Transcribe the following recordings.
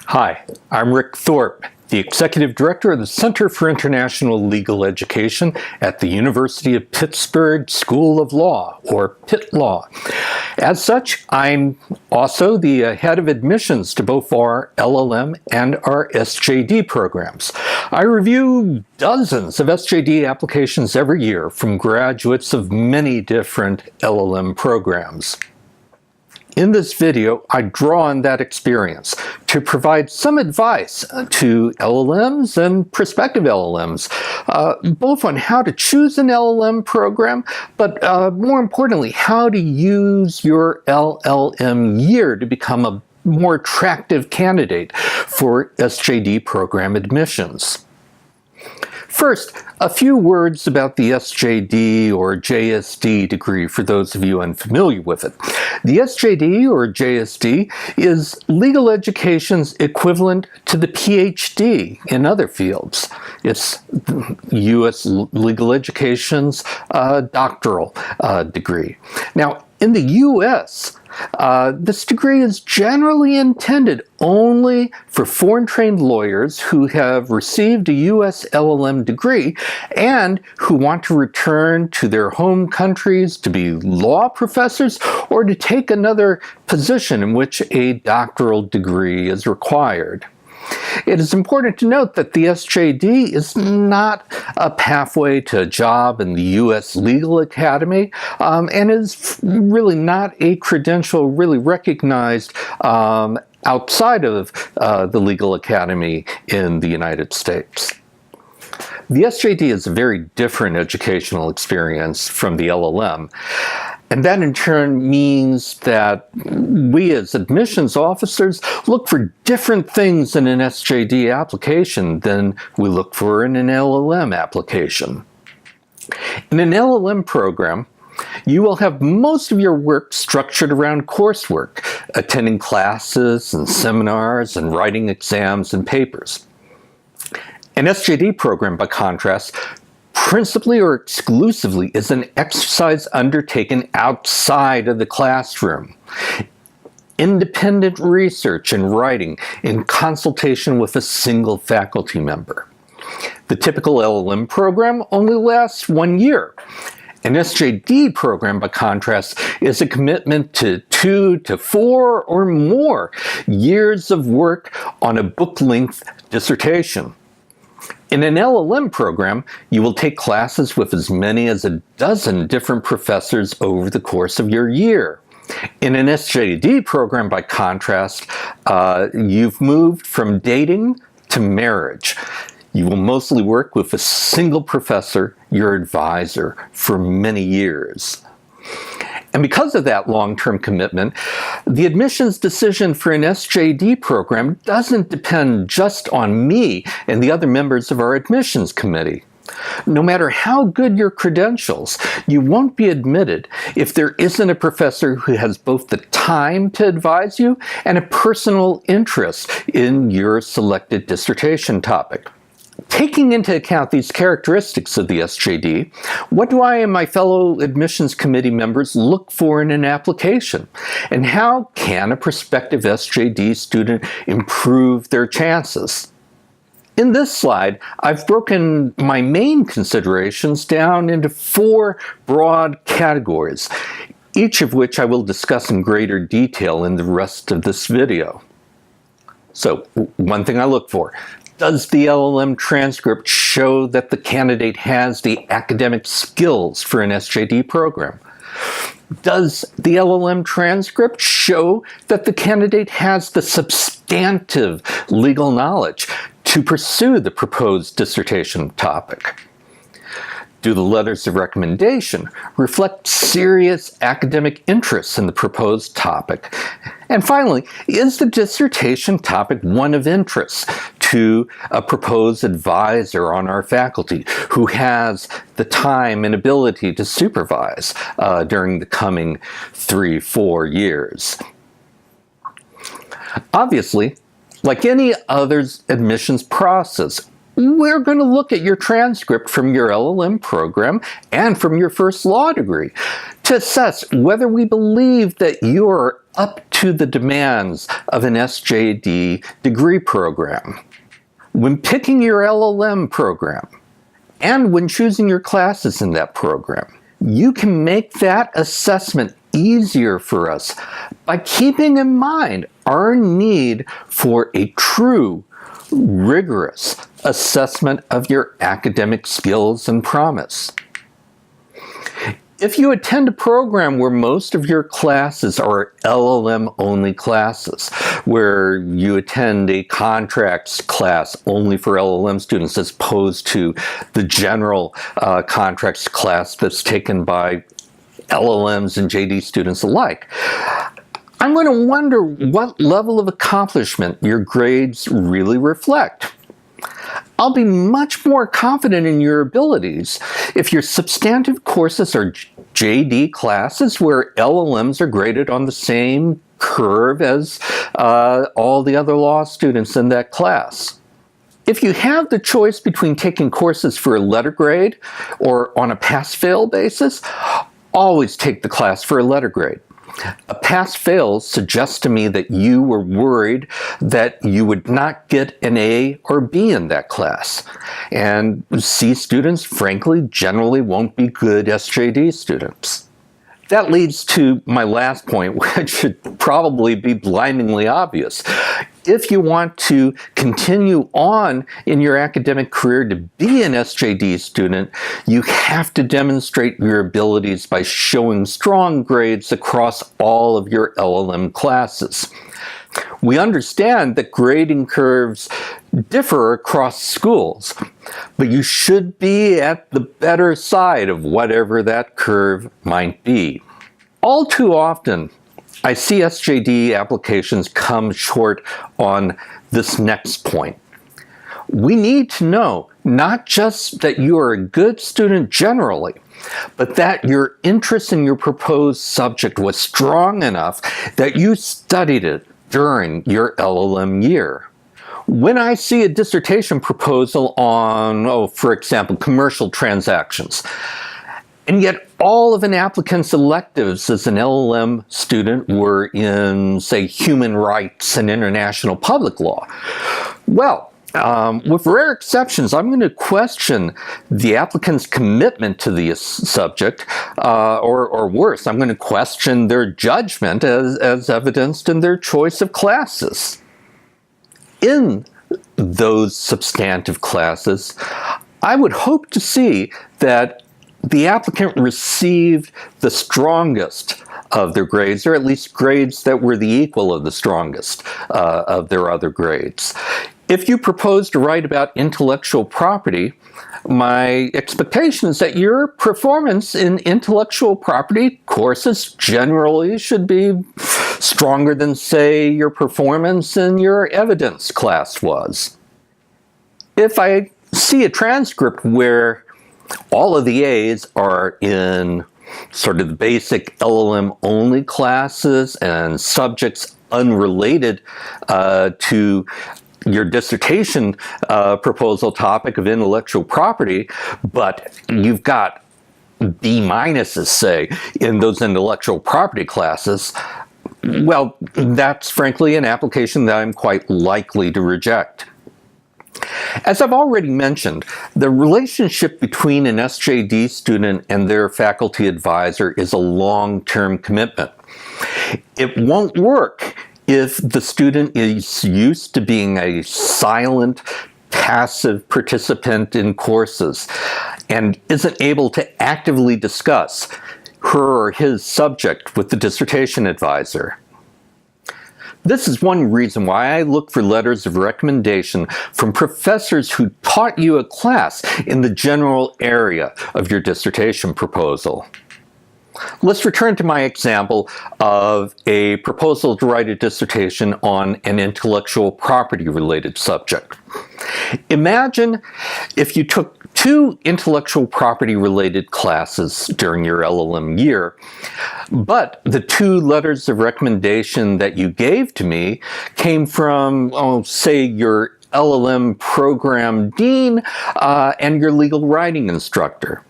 Hi, I'm Rick Thorpe, the Executive Director of the Center for International Legal Education at the University of Pittsburgh School of Law, or Pitt Law. As such, I'm also the head of admissions to both our LLM and our SJD programs. I review dozens of SJD applications every year from graduates of many different LLM programs. In this video, I draw on that experience to provide some advice to LLMs and prospective LLMs, both on how to choose an LLM program, but more importantly, how to use your LLM year to become a more attractive candidate for SJD program admissions. First, a few words about the SJD or JSD degree for those of you unfamiliar with it. The SJD or JSD is legal education's equivalent to the PhD in other fields. It's U.S. legal education's doctoral degree. Now, in the U.S., this degree is generally intended only for foreign-trained lawyers who have received a U.S. LLM degree and who want to return to their home countries to be law professors or to take another position in which a doctoral degree is required. It is important to note that the SJD is not a pathway to a job in the U.S. Legal Academy and is really not a credential really recognized outside of the Legal Academy in the United States. The SJD is a very different educational experience from the LLM. And that in turn means that we as admissions officers look for different things in an SJD application than we look for in an LLM application. In an LLM program, you will have most of your work structured around coursework, attending classes and seminars and writing exams and papers. An SJD program, by contrast, principally or exclusively is an exercise undertaken outside of the classroom. Independent research and writing in consultation with a single faculty member. The typical LLM program only lasts 1 year. An SJD program, by contrast, is a commitment to 2 to 4 or more years of work on a book-length dissertation. In an LLM program, you will take classes with as many as a dozen different professors over the course of your year. In an SJD program, by contrast, you've moved from dating to marriage. You will mostly work with a single professor, your advisor, for many years. And because of that long-term commitment, the admissions decision for an SJD program doesn't depend just on me and the other members of our admissions committee. No matter how good your credentials, you won't be admitted if there isn't a professor who has both the time to advise you and a personal interest in your selected dissertation topic. Taking into account these characteristics of the SJD, what do I and my fellow admissions committee members look for in an application? And how can a prospective SJD student improve their chances? In this slide, I've broken my main considerations down into 4 broad categories, each of which I will discuss in greater detail in the rest of this video. So, one thing I look for. Does the LLM transcript show that the candidate has the academic skills for an SJD program? Does the LLM transcript show that the candidate has the substantive legal knowledge to pursue the proposed dissertation topic? Do the letters of recommendation reflect serious academic interests in the proposed topic? And finally, is the dissertation topic one of interest to a proposed advisor on our faculty who has the time and ability to supervise during the coming 3-4 years? Obviously, like any other admissions process, we're going to look at your transcript from your LLM program and from your first law degree to assess whether we believe that you're up to the demands of an SJD degree program. When picking your LLM program, and when choosing your classes in that program, you can make that assessment easier for us by keeping in mind our need for a true, rigorous assessment of your academic skills and promise. If you attend a program where most of your classes are LLM-only classes, where you attend a contracts class only for LLM students as opposed to the general contracts class that's taken by LLMs and JD students alike, I'm going to wonder what level of accomplishment your grades really reflect. I'll be much more confident in your abilities if your substantive courses are JD classes where LLMs are graded on the same curve as all the other law students in that class. If you have the choice between taking courses for a letter grade or on a pass-fail basis, always take the class for a letter grade. A pass-fail suggests to me that you were worried that you would not get an A or B in that class. And C students, frankly, generally won't be good SJD students. That leads to my last point, which should probably be blindingly obvious. If you want to continue on in your academic career to be an SJD student, you have to demonstrate your abilities by showing strong grades across all of your LLM classes. We understand that grading curves differ across schools, but you should be at the better side of whatever that curve might be. All too often, I see SJD applications come short on this next point. We need to know not just that you are a good student generally, but that your interest in your proposed subject was strong enough that you studied it during your LLM year. When I see a dissertation proposal on, for example, commercial transactions, and yet all of an applicant's electives as an LLM student were in, say, human rights and international public law, well, with rare exceptions, I'm going to question the applicant's commitment to the subject, or worse, I'm going to question their judgment as evidenced in their choice of classes. In those substantive classes, I would hope to see that the applicant received the strongest of their grades, or at least grades that were the equal of the strongest of their other grades. If you propose to write about intellectual property, my expectation is that your performance in intellectual property courses generally should be stronger than, say, your performance in your evidence class was. If I see a transcript where all of the A's are in sort of the basic LLM-only classes and subjects unrelated to your dissertation proposal topic of intellectual property, but you've got B minuses, say, in those intellectual property classes, well, that's frankly an application that I'm quite likely to reject. As I've already mentioned, the relationship between an SJD student and their faculty advisor is a long-term commitment. It won't work if the student is used to being a silent, passive participant in courses and isn't able to actively discuss her or his subject with the dissertation advisor. This is one reason why I look for letters of recommendation from professors who taught you a class in the general area of your dissertation proposal. Let's return to my example of a proposal to write a dissertation on an intellectual property-related subject. Imagine if you took 2 intellectual property-related classes during your LLM year, but the 2 letters of recommendation that you gave to me came from, say, your LLM program dean and your legal writing instructor.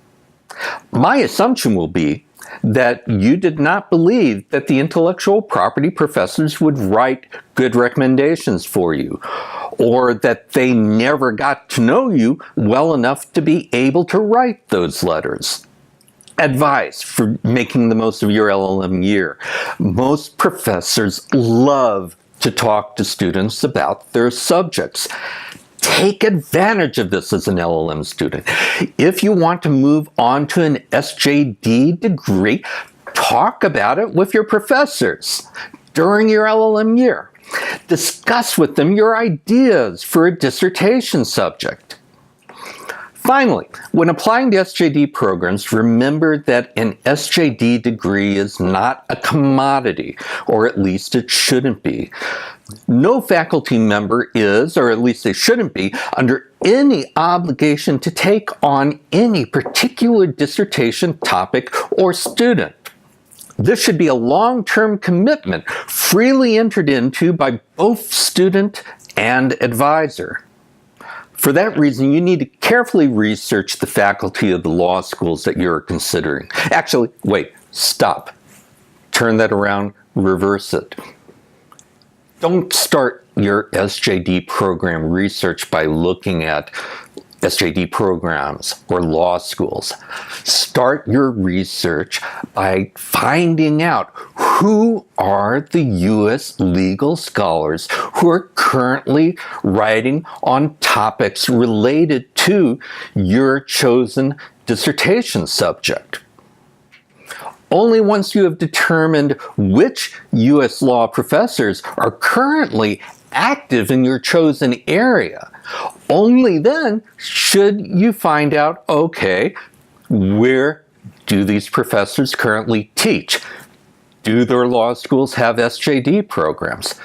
My assumption will be that you did not believe that the intellectual property professors would write good recommendations for you, or that they never got to know you well enough to be able to write those letters. Advice for making the most of your LLM year. Most professors love to talk to students about their subjects. Take advantage of this as an LLM student. If you want to move on to an SJD degree, talk about it with your professors during your LLM year. Discuss with them your ideas for a dissertation subject. Finally, when applying to SJD programs, remember that an SJD degree is not a commodity, or at least it shouldn't be. No faculty member is, or at least they shouldn't be, under any obligation to take on any particular dissertation topic or student. This should be a long-term commitment freely entered into by both student and advisor. For that reason, you need to carefully research the faculty of the law schools that you're considering. Actually, wait, stop. Turn that around, reverse it. Don't start your SJD program research by looking at SJD programs or law schools. Start your research by finding out who are the U.S. legal scholars who are currently writing on topics related to your chosen dissertation subject. Only once you have determined which U.S. law professors are currently active in your chosen area, only then should you find out, okay, where do these professors currently teach? Do their law schools have SJD programs?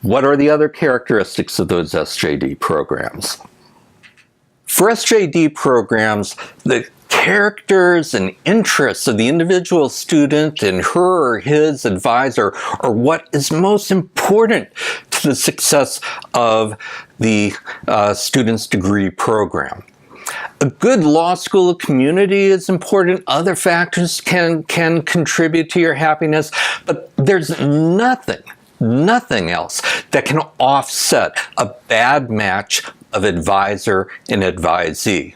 What are the other characteristics of those SJD programs? For SJD programs, the characters and interests of the individual student and her or his advisor are what is most important to the success of the student's degree program. A good law school community is important. Other factors can contribute to your happiness, but there's nothing else that can offset a bad match of advisor and advisee.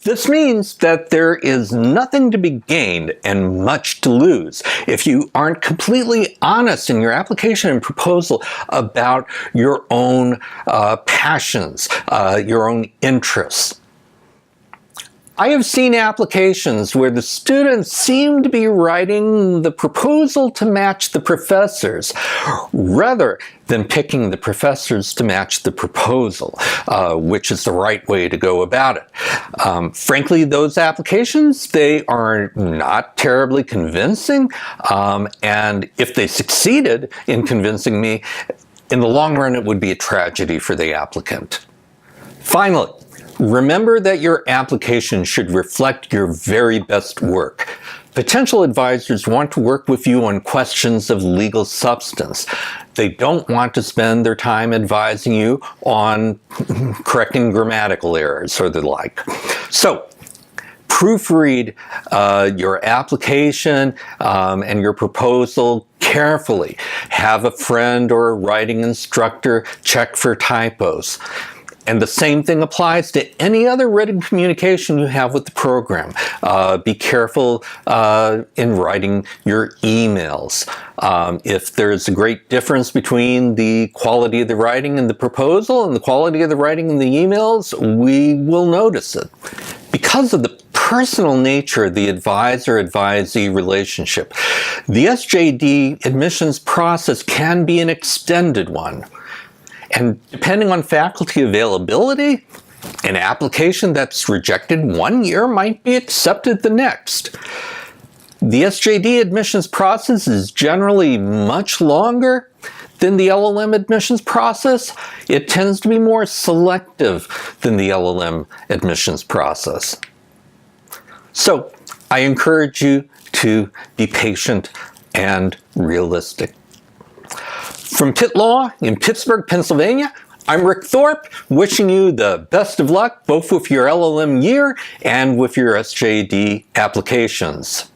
This means that there is nothing to be gained and much to lose if you aren't completely honest in your application and proposal about your own passions, your own interests. I have seen applications where the students seem to be writing the proposal to match the professors rather than picking the professors to match the proposal, which is the right way to go about it. Frankly, those applications, they are not terribly convincing, and if they succeeded in convincing me, in the long run it would be a tragedy for the applicant. Finally, remember that your application should reflect your very best work. Potential advisors want to work with you on questions of legal substance. They don't want to spend their time advising you on correcting grammatical errors or the like. So, proofread your application and your proposal carefully. Have a friend or a writing instructor check for typos. And the same thing applies to any other written communication you have with the program. Be careful in writing your emails. If there's a great difference between the quality of the writing in the proposal and the quality of the writing in the emails, we will notice it. Because of the personal nature of the advisor-advisee relationship, the SJD admissions process can be an extended one. And depending on faculty availability, an application that's rejected one year might be accepted the next. The SJD admissions process is generally much longer than the LLM admissions process. It tends to be more selective than the LLM admissions process. So I encourage you to be patient and realistic. From Pitt Law in Pittsburgh, Pennsylvania, I'm Rick Thorpe, wishing you the best of luck both with your LLM year and with your SJD applications.